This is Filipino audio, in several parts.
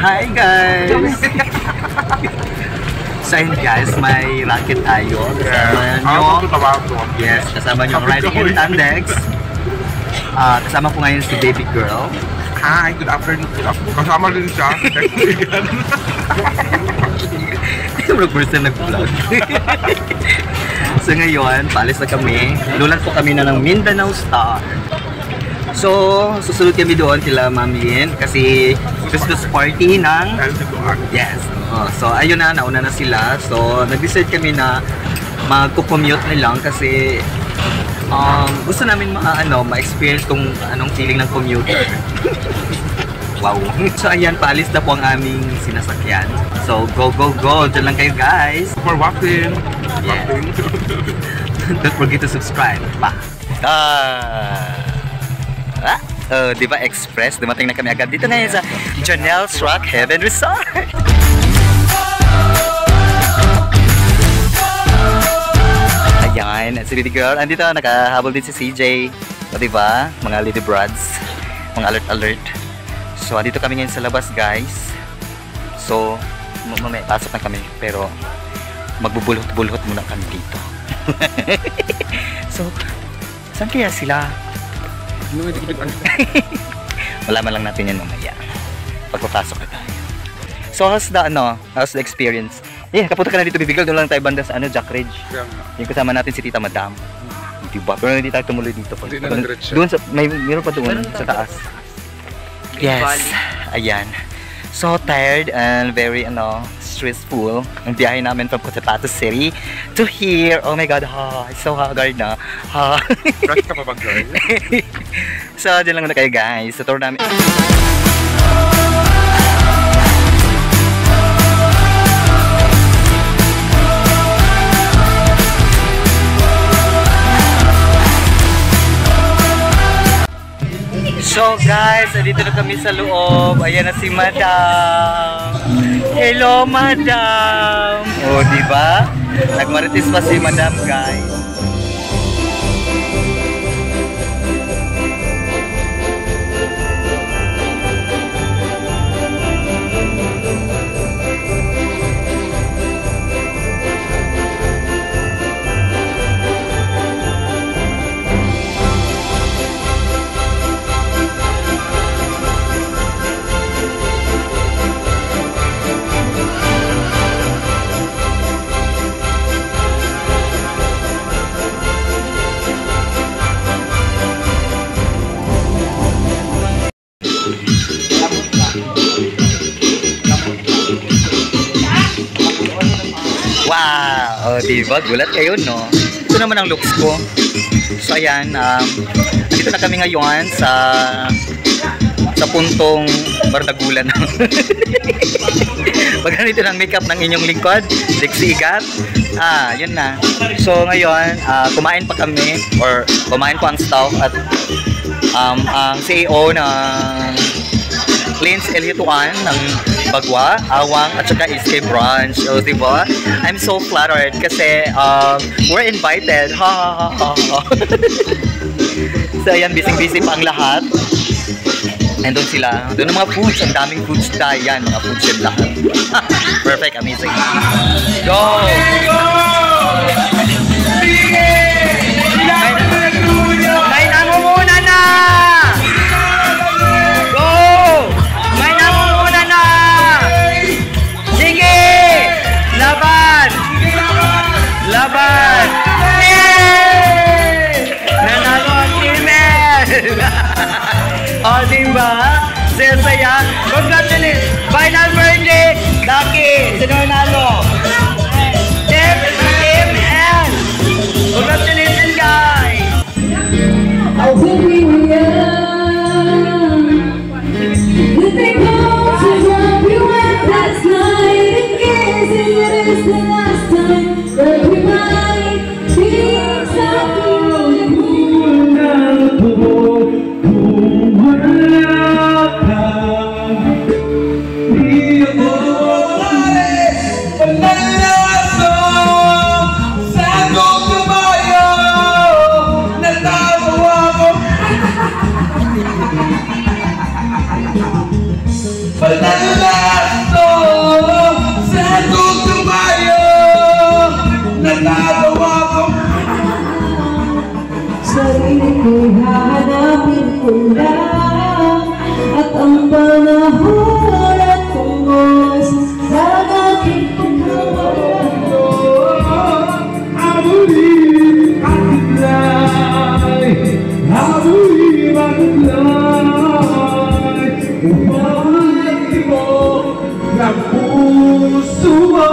Hi guys! So yun guys, may racket tayo. Kasama nyo. Yes, kasama nyo ang Riding in Tandex. Kasama ko ngayon si baby girl. Hi, good afternoon. Kasama rin siya. First time nag-vlog. So ngayon, paalis na kami. Lulan po kami na ng Mindanao Star. So, susunod kami doon kila Mamin kasi Christmas party ng... Yes. So, ayun na, nauna na sila. So, nag-decide kami na mag-commute na lang kasi gusto namin ma-experience kung anong feeling ng commuter. Wow. So, ayan, paalis na po ang aming sinasakyan. So, go, go, go! Diyan lang kayo, guys! For watching! Yes. Don't forget to subscribe. Pa! Di ba Express? Dumating na kami agad dito ngayon sa Janelle's Rock Heaven Resort. Ayan, si Lady Girl. Andito, nakahabol din si CJ. O diba? Mga Lady Brads. Mga alert. So, andito kami ngayon sa labas, guys. So, mamaya pasok na kami. Pero, magbubulhot-bulhot muna kami dito. So, saan kaya sila? Malaman lang natin yan mamaya pagpapasok na tayo. So how's the experience? Kapunta ka na dito, bibigil doon lang tayo banda sa Jack Ridge. Yung kasama natin si Tita Madam, diba? Pero hindi tayo tumuloy dito doon sa, mayroon pa doon sa taas. Yes, ayan. So tired and very stressful ang biyahe namin from Cotabato City to here. Oh my god, it's so haggard na. Fresh ka pa ba, girl? So, dyan lang na kayo, guys. Sa tour namin. So guys, dito na kami sa loob. Ayan na si Madam. Hello, Madam. Oh, di ba? Nagmarites pa si Madam, guys. Wow! Diba? Gulat kayo, no? Ito naman ang looks ko. So, ayan. Dito na kami ngayon sa puntong bardagulan. Pag ganito ng makeup ng inyong lingkod, Dixie Igat. Yun na. So, ngayon, kumain pa kami or kumain ko ang staff at ang CEO ng Cleans Elhituan ng Bagwa, Awang, at saka Escape Branch. O, diba? I'm so flattered kasi we're invited. So, ayan, busy-busy pa ang lahat. And doon sila. Doon ang mga foods. Ang daming foods tayo. Yan, mga foods yan lahat. Perfect, amazing. Go! Mainan mo muna na! Laban! Yay! Nanalo ang email! O, diba? Saya-saya. Congratulations! Final birthday! Lucky! Sino nanalo? Jeff! ng puso mo.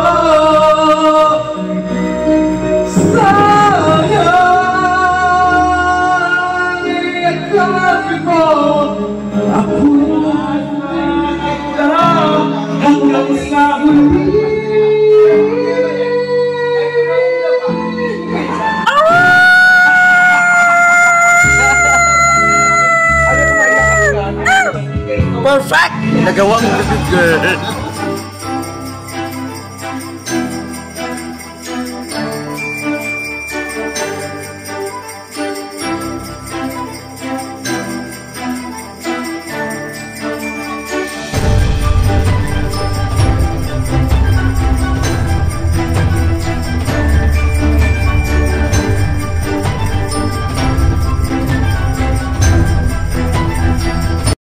Sayang yakapin mo ako hanggang sa huli. Perfect! Nagawa mo, girl.